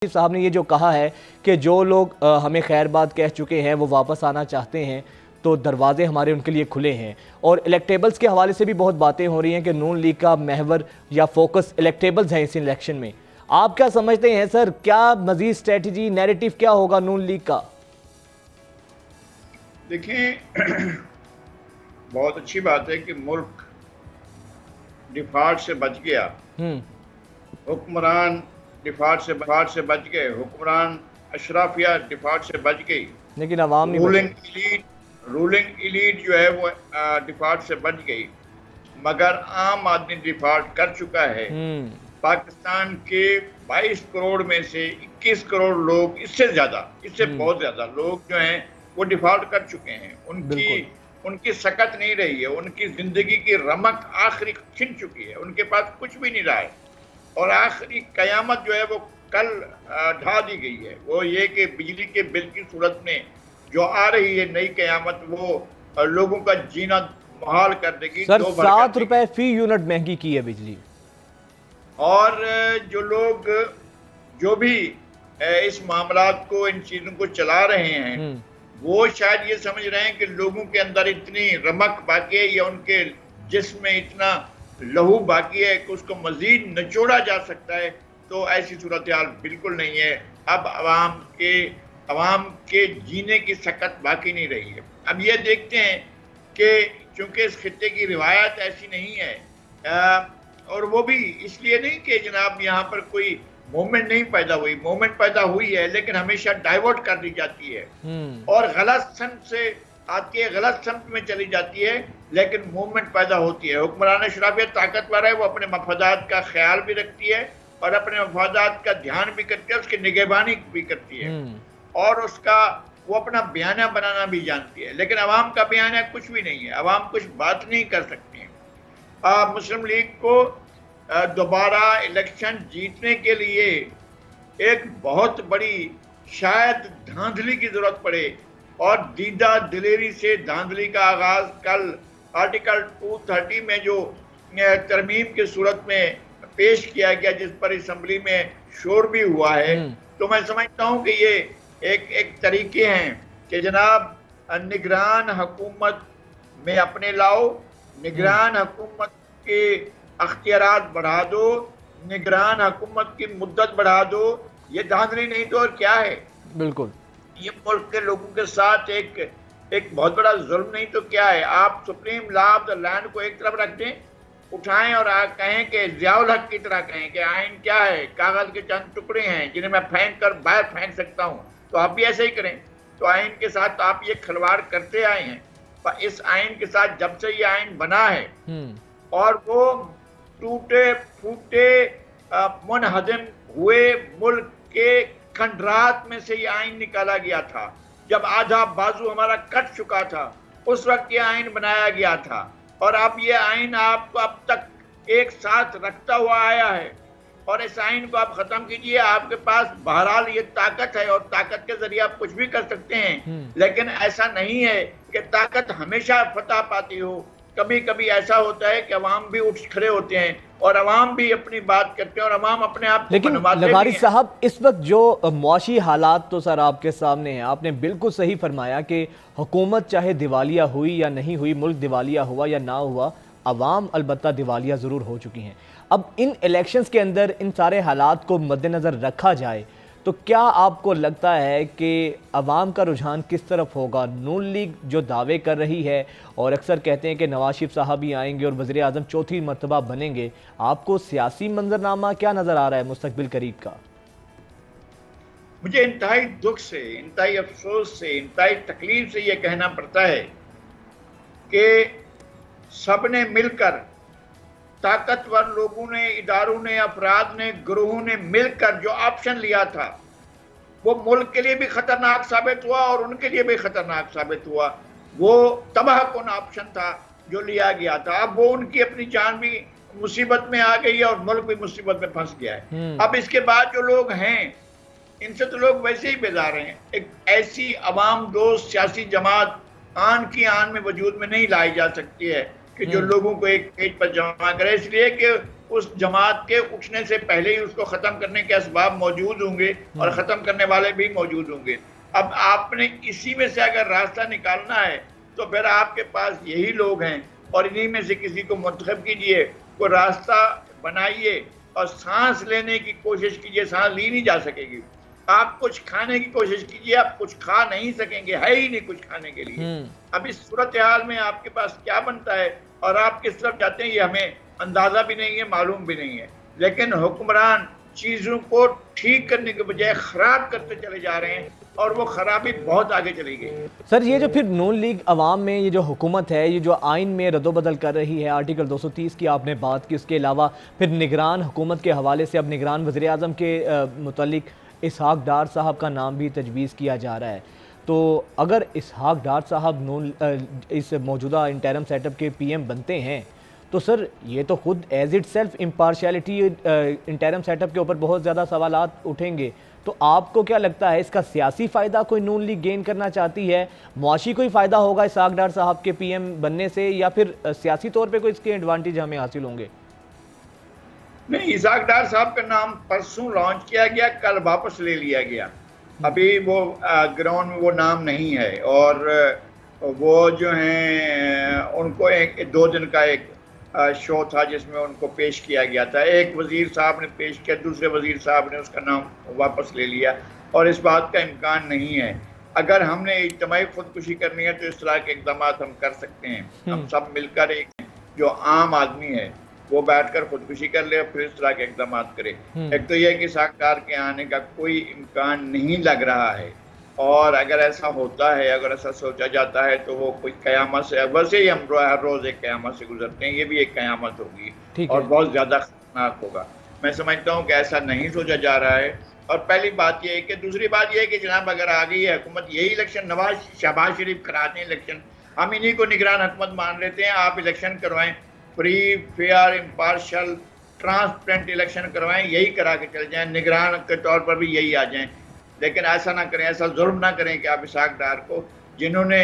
साहब ने ये जो कहा है कि जो लोग हमें खैरबाद कह चुके हैं वो वापस आना चाहते हैं तो दरवाजे हमारे उनके लिए खुले हैं। और इलेक्टेबल्स के हवाले से भी बहुत बातें हो रही हैं कि नून लीग का महवर या फोकस इलेक्टेबल्स है इस इलेक्शन में। आप क्या समझते हैं सर, क्या मजीद स्ट्रेटजी नैरेटिव क्या होगा नून लीग का? देखिए बहुत अच्छी बात है कि मुल्क डिफाल्ट से बच गया, हुक्मरान डिफाल्ट से बच गए, हुक्मरान अशराफिया डिफाल्ट से बच गई, लेकिन अवाम नहीं रूलिंग इलीट जो है वो डिफाल्ट से बच गई, मगर आम आदमी डिफाल्ट कर चुका है। पाकिस्तान के 22 करोड़ में से 21 करोड़ लोग, इससे बहुत ज्यादा लोग जो हैं वो डिफॉल्ट कर चुके हैं। उनकी सकत नहीं रही है, उनकी जिंदगी की रमक आखिरी छिन चुकी है, उनके पास कुछ भी नहीं रहा है और आखिरी कयामत जो है वो कल ढा दी गई है। वो ये कि बिजली के बिल की सूरत में जो आ रही है नई कयामत, वो लोगों का जीना मुहाल कर देगी। सर 7 रुपए फी यूनिट महंगी की है बिजली। और जो भी इस मामलात को, इन चीजों को चला रहे हैं, वो शायद ये समझ रहे हैं कि लोगों के अंदर इतनी रमक बाकी है या उनके जिस्म में इतना लहू बाकी है कि उसको मजीद निचोड़ा जा सकता है। तो ऐसी सूरत हाल बिल्कुल नहीं है। अब अवाम के जीने की सकत बाकी नहीं रही है। अब ये देखते हैं कि चूंकि इस खित्ते की रिवायत ऐसी नहीं है, और वो भी इसलिए नहीं कि जनाब यहाँ पर कोई मूवमेंट नहीं पैदा हुई, मूवमेंट पैदा हुई है लेकिन हमेशा डाइवर्ट कर दी जाती है और गलत संत से आती है, गलत संत में चली जाती है, लेकिन मूवमेंट पैदा होती है। हुक्मरान अशराफियत ताकतवर है, वो अपने मफादात का ख्याल भी रखती है और अपने मफादात का ध्यान भी करती है, उसकी निगहबानी भी करती है और वो अपना बयाना बनाना भी जानती है। लेकिन अवाम का बयाना कुछ भी नहीं है, अवाम कुछ बात नहीं कर सकती है। मुस्लिम लीग को दोबारा इलेक्शन जीतने के लिए एक बहुत बड़ी शायद धांधली की जरूरत पड़े और दीदा दिलेरी से धांधली का आगाज कल आर्टिकल 230 में जो तरमीम की सूरत में पेश किया गया, जिस पर असेंबली में शोर भी हुआ है, तो मैं समझता हूं कि ये एक तरीके हैं कि जनाब निगरान हुकूमत में अपने लाओ, निगरान हुकूमत के अख्तियारात बढ़ा दो, निगरान हुकूमत की मुद्दत बढ़ा दो। ये धांधली नहीं तो और क्या है? बिल्कुल, ये मुल्क के लोगों के साथ एक बहुत बड़ा जुल्म नहीं तो क्या है? आप supreme law of the land को एक तरफ रख दें, उठाएं और कहें कि ज़ियाउल हक की तरह कहें कि आइन क्या है, कागज के चंद टुकड़े हैं जिन्हें मैं फेंक कर बाहर फेंक सकता हूं, तो आप भी ऐसे ही करें। तो आइन के साथ आप ये खिलवाड़ करते आए हैं। पर इस आइन के साथ जब से ये आइन बना है और वो टूटे फूटे मुनहदम हुए मुल्क के खंडरात में से ये आइन निकाला गया था, जब आधा बाजू हमारा कट चुका था, उस वक्त ये आइन बनाया गया था और अब ये आइन आपको अब तक एक साथ रखता हुआ आया है और इस आइन को आप खत्म कीजिए। आपके पास बहरहाल ये ताकत है और ताकत के जरिए आप कुछ भी कर सकते हैं, लेकिन ऐसा नहीं है कि ताकत हमेशा फतह पाती हो। कभी कभी ऐसा होता है कि अवाम भी उठ खड़े होते हैं और अवाम भी अपनी बात करते हैं और अवाम अपने आप को मनवाते हैं। लेकिन लगारी साहब, इस वक्त जो मुआशी हालात तो सर आपके सामने हैं, आपने बिल्कुल सही फरमाया कि हुकूमत चाहे दिवालिया हुई या नहीं हुई, मुल्क दिवालिया हुआ या ना हुआ, अवाम अलबत्ता दिवालिया ज़रूर हो चुकी हैं। अब इन इलेक्शंस के अंदर इन सारे हालात को मद्देनज़र रखा जाए तो क्या आपको लगता है कि अवाम का रुझान किस तरफ होगा? नून लीग जो दावे कर रही है और अक्सर कहते हैं कि नवाज शरीफ साहब ही आएंगे और वज़ीर आज़म चौथी मरतबा बनेंगे, आपको सियासी मंजरनामा क्या नज़र आ रहा है मुस्तकबिल करीब का? मुझे इंतहाई दुख से, इंतहाई अफसोस से, इंतहाई तकलीफ से यह कहना पड़ता है कि सबने मिलकर, ताकतवर लोगों ने, इदारों ने, अफराद ने, ग्रोहों ने मिलकर जो ऑप्शन लिया था वो मुल्क के लिए भी खतरनाक साबित हुआ और उनके लिए भी खतरनाक साबित हुआ। वो तबाहकुन ऑप्शन था जो लिया गया था। अब वो उनकी अपनी जान भी मुसीबत में आ गई है और मुल्क भी मुसीबत में फंस गया है। अब इसके बाद जो लोग हैं, इनसे तो लोग वैसे ही बेजार हैं। एक ऐसी अवाम दोस्त सियासी जमात आन की आन में वजूद में नहीं लाई जा सकती है कि जो लोगों को एक पेज पर जमा करे, इसलिए कि उस जमात के उठने से पहले ही उसको खत्म करने के असबाब मौजूद होंगे और खत्म करने वाले भी मौजूद होंगे। अब आपने इसी में से अगर रास्ता निकालना है तो फिर आपके पास यही लोग हैं और इन्हीं में से किसी को मुंतखब कीजिए, कोई रास्ता बनाइए और सांस लेने की कोशिश कीजिए। सांस ली नहीं जा सकेगी। आप कुछ खाने की कोशिश कीजिए, आप कुछ खा नहीं सकेंगे, है ही नहीं कुछ खाने के लिए। अब इस सूरत हाल में आपके पास क्या बनता है और आप किस तरफ जाते हैं ये हमें अंदाजा भी नहीं है, मालूम भी नहीं है। लेकिन हुक्मरान चीजों को ठीक करने के बजाय खराब करते चले जा रहे हैं और वो खराबी बहुत आगे चली गई। सर ये जो फिर नून लीग अवाम में ये जो हुकूमत है, ये जो आइन में रद्दोबदल कर रही है, आर्टिकल 230 की आपने बात की, उसके अलावा फिर निगरान हुकूमत के हवाले से अब निगरान वज़ीर आज़म के मुतल्लिक इसहाक डार साहब का नाम भी तजवीज़ किया जा रहा है। तो अगर इसहाक डार साहब नून इस मौजूदा इंटरम सेटअप के PM बनते हैं तो सर ये तो खुद as itself impartiality interim setup के ऊपर बहुत ज़्यादा सवालात उठेंगे। तो आपको क्या लगता है, इसका सियासी फ़ायदा कोई नून लीग गेन करना चाहती है, मुआशी कोई फ़ायदा होगा इसहाक डार साहब के PM बनने से, या फिर सियासी तौर पे कोई इसके एडवांटेज हमें हासिल होंगे? नहीं, इसहाक डार साहब का नाम परसों लॉन्च किया गया, कल वापस ले लिया गया। अभी वो ग्राउंड में वो नाम नहीं है और वो जो हैं उनको एक 2 दिन का एक शो था जिसमें उनको पेश किया गया था। एक वजीर साहब ने पेश किया, दूसरे वजीर साहब ने उसका नाम वापस ले लिया और इस बात का इम्कान नहीं है। अगर हमने इज्तिमाई खुदकुशी करनी है तो इस तरह के इक़दाम हम कर सकते हैं। हम सब मिलकर एक जो आम आदमी है वो बैठकर खुदकुशी कर ले और फिर इस तरह के इक़दाम करे। एक तो यह कि इसहाक डार के आने का कोई इम्कान नहीं लग रहा है और अगर ऐसा होता है, अगर ऐसा सोचा जाता है तो वो कोई कयामत से, वैसे ही हम हर रोज़ एक कयामत से गुजरते हैं, ये भी एक कयामत होगी और बहुत ज़्यादा खतरनाक होगा। मैं समझता हूँ कि ऐसा नहीं सोचा जा रहा है। और पहली बात यह है कि दूसरी बात यह है कि जनाब अगर आ गई है हुकूमत, यही इलेक्शन शहबाज शरीफ कराते हैं इलेक्शन, हम इन्हीं को निगरान हुकूमत मान लेते हैं। आप इलेक्शन करवाएं, free fair impartial transparent election करवाएं, यही करा के चल जाएं, निगरान के तौर पर भी यही आ जाएं। लेकिन ऐसा ना करें, ऐसा जुल्म ना करें कि आप इसहाक डार को, जिन्होंने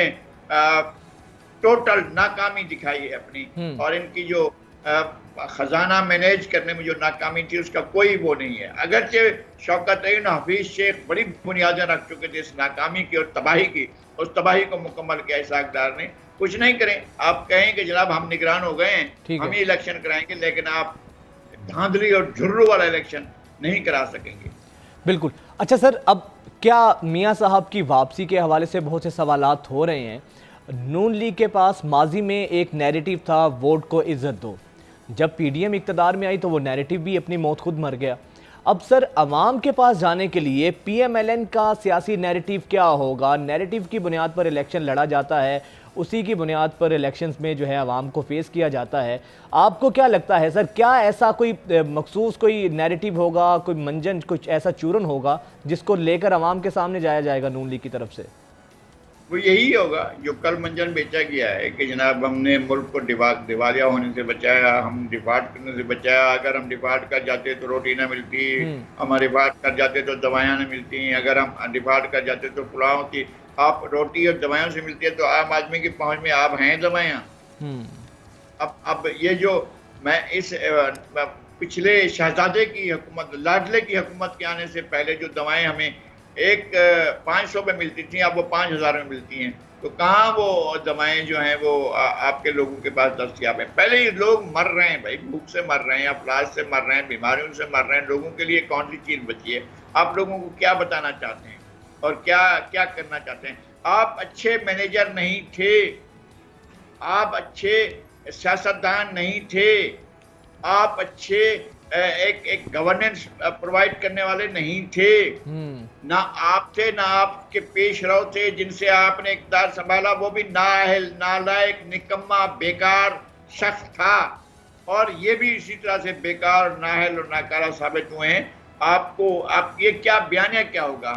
टोटल नाकामी दिखाई है अपनी और इनकी जो खजाना मैनेज करने में जो नाकामी थी उसका कोई वो नहीं है। अगरचे शौकत हफीज शेख बड़ी बुनियादें रख चुके थे इस नाकामी की और तबाही की, उस तबाही को मुकम्मल किया इसहाक डार ने। कुछ नहीं करें, आप कहें कि जनाब हम निगरान हो गए हैं, हम ही इलेक्शन कराएंगे, लेकिन आप धांधली और झुर्रू वाला इलेक्शन नहीं करा सकेंगे। बिल्कुल। अच्छा सर, अब क्या मियां साहब की वापसी के हवाले से बहुत से सवालात हो रहे हैं। नून लीग के पास माजी में एक नैरेटिव था, वोट को इज्जत दो। जब PDM इक़्तिदार में आई तो वो नैरेटिव भी अपनी मौत खुद मर गया। अब सर अवाम के पास जाने के लिए PMLN का सियासी नैरेटिव क्या होगा? नैरेटिव की बुनियाद पर इलेक्शन लड़ा जाता है, उसी की बुनियाद पर इलेक्शंस में जो है आवाम को फेस किया जाता है। आपको क्या लगता है सर, क्या ऐसा कोई मखसूस कोई नैरेटिव होगा, कोई मंजन, कुछ ऐसा चूरन होगा जिसको लेकर आवाम के सामने जाया जाएगा नून लीग की तरफ से? वो यही होगा जो कल मंजन बेचा गया है कि जनाब हमने मुल्क को दिवालिया होने से बचाया, हम डिफॉल्ट करने से बचाया। अगर हम डिफॉल्ट कर जाते तो रोटी ना मिलती, हम डिफॉल्ट कर जाते तो दवाइयाँ ना मिलती, अगर हम डिफॉल्ट कर जाते तो पुलाव की। आप रोटी और दवाइयों से मिलती है तो आम आदमी की पहुंच में आप हैं दवाइयाँ। अब ये जो मैं इस पिछले शहजादे की हुकूमत, लाडले की हुकूमत के आने से पहले जो दवाएं हमें 500 में मिलती थी, अब वो 5000 में मिलती हैं। तो कहाँ वो दवाएं जो हैं वो आपके लोगों के पास दस्तयाब हैं? पहले ही लोग मर रहे हैं भाई, भूख से मर रहे हैं, अफलाज से मर रहे हैं, बीमारियों से मर रहे हैं। लोगों के लिए कौन सी चीज़ बची है? आप लोगों को क्या बताना चाहते हैं और क्या क्या करना चाहते हैं? आप अच्छे मैनेजर नहीं थे, आप अच्छे सियासतदान नहीं थे, आप अच्छे एक गवर्नेंस प्रोवाइड करने वाले नहीं थे। ना आप थे, ना आपके पेशरो थे जिनसे आपने इक़्तिदार संभाला, वो भी नाअहल, नालायक, निकम्मा, बेकार शख्स था और ये भी इसी तरह से बेकार, नाअहल और नाकारा साबित हुए हैं। आप ये क्या बयानिया क्या होगा?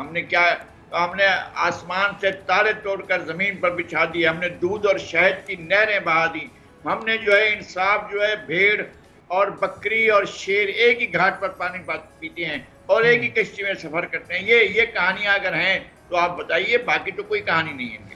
हमने आसमान से तारे तोड़कर जमीन पर बिछा दिए, हमने दूध और शहद की नहरें बहा दी, हमने जो है इंसाफ जो है भेड़ और बकरी और शेर एक ही घाट पर पानी पीते हैं और एक ही कश्ती में सफर करते हैं। ये कहानियां अगर हैं तो आप बताइए, बाकी तो कोई कहानी नहीं है।